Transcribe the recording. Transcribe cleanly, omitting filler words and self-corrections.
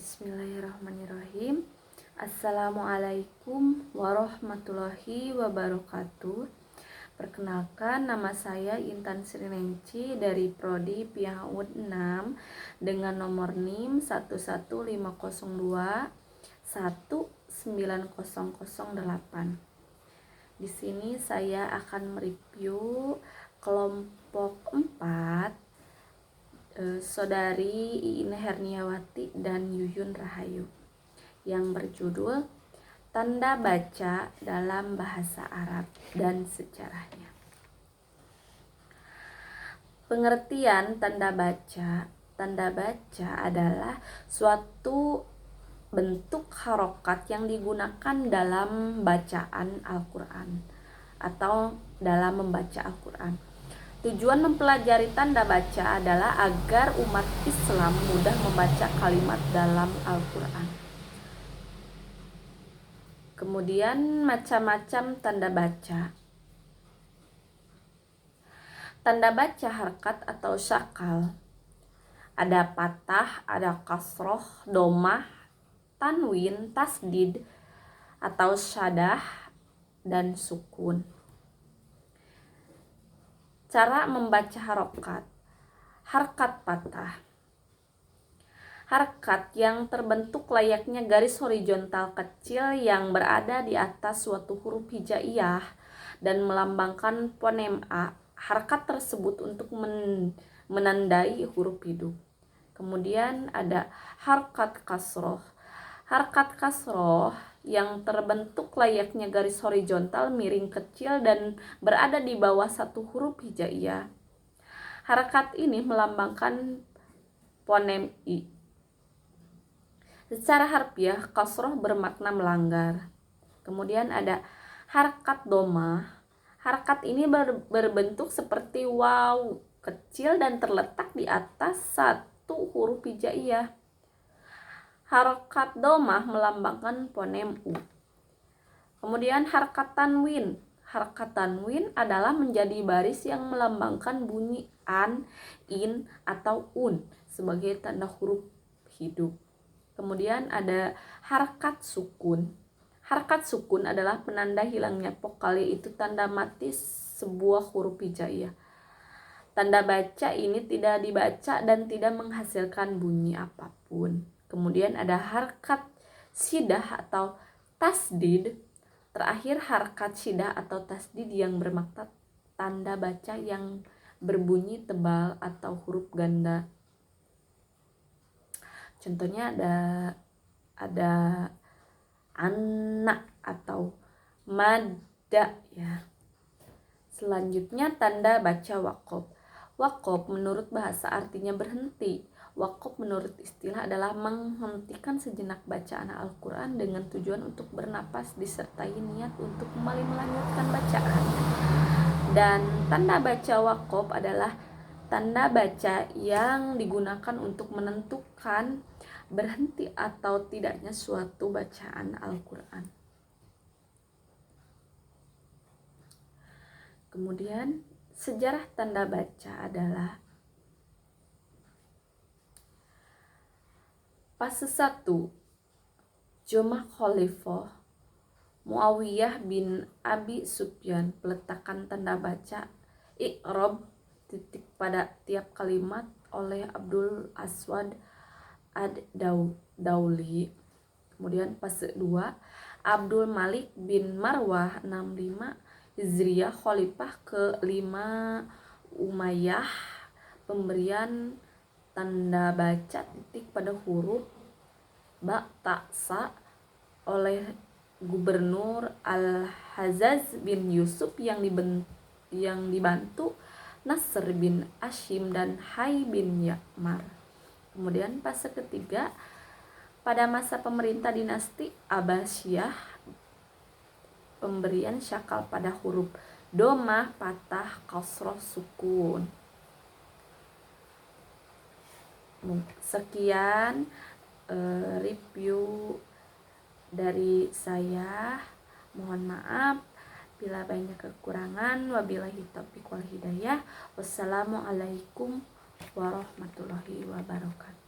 Bismillahirrahmanirrahim. Assalamualaikum warahmatullahi wabarakatuh. Perkenalkan, nama saya Intan Srinengci dari Prodi PIAUD 6 dengan nomor NIM 11502 19008. Di sini saya akan mereview kelompok 4 Saudari Iin Herniawati dan Yuyun Rahayu yang berjudul Tanda Baca dalam Bahasa Arab dan Sejarahnya. Pengertian tanda baca. Tanda baca adalah suatu bentuk harokat yang digunakan dalam bacaan Al-Quran atau dalam membaca Al-Quran. Tujuan mempelajari tanda baca adalah agar umat Islam mudah membaca kalimat dalam Al-Quran. Kemudian macam-macam tanda baca. Tanda baca harkat atau syakal. Ada patah, ada kasroh, domah, tanwin, tasdid atau syadah, dan sukun. Cara membaca harokat. Harkat patah. Harkat yang terbentuk layaknya garis horizontal kecil yang berada di atas suatu huruf hijaiyah dan melambangkan fonem A. Harkat tersebut untuk menandai huruf hidup. Kemudian ada harkat kasroh. Harkat kasroh yang terbentuk layaknya garis horizontal miring kecil dan berada di bawah satu huruf hijaiyah. Harakat ini melambangkan fonem I. Secara harfiah, kasroh bermakna melanggar. Kemudian ada harakat domah. Harakat ini berbentuk seperti waw kecil dan terletak di atas satu huruf hijaiyah. Harakat domah melambangkan fonem U. Kemudian harakat tanwin. Harakat tanwin adalah menjadi baris yang melambangkan bunyi an, in, atau un sebagai tanda huruf hidup. Kemudian ada harakat sukun. Harakat sukun adalah penanda hilangnya vokal, yaitu tanda mati sebuah huruf hijaiyah. Tanda baca ini tidak dibaca dan tidak menghasilkan bunyi apapun. Kemudian ada harakat sidah atau tasdid. Terakhir harakat sidah atau tasdid yang bermakna tanda baca yang berbunyi tebal atau huruf ganda. Contohnya ada anak atau madda ya. Selanjutnya tanda baca waqaf. Waqaf menurut bahasa artinya berhenti. Waqaf menurut istilah adalah menghentikan sejenak bacaan Al-Quran dengan tujuan untuk bernapas disertai niat untuk kembali melanjutkan bacaan. Dan tanda baca waqaf adalah tanda baca yang digunakan untuk menentukan berhenti atau tidaknya suatu bacaan Al-Quran. Kemudian sejarah tanda baca adalah fase 1, Jomah Khalifah Muawiyah bin Abi Sufyan. Peletakan tanda baca i'rab titik pada tiap kalimat oleh Abdul Aswad ad-Dauli. Kemudian fase 2, Abdul Malik bin Marwah 65 Hijriyah, Khalifah ke-5 Umayyah. Pemberian tanda baca titik pada huruf ba ta sa oleh Gubernur Al-Hajjaj bin Yusuf yang dibantu Nasr bin Ashim dan Hai bin Ya'mar. Kemudian fase ketiga, pada masa pemerintah dinasti Abbasiyah, pemberian syakal pada huruf domah, patah, kasroh, sukun. Sekian review dari saya. Mohon maaf bila banyak kekurangan. Wabillahi taufiq wal hidayah. Wassalamualaikum warahmatullahi wabarakatuh.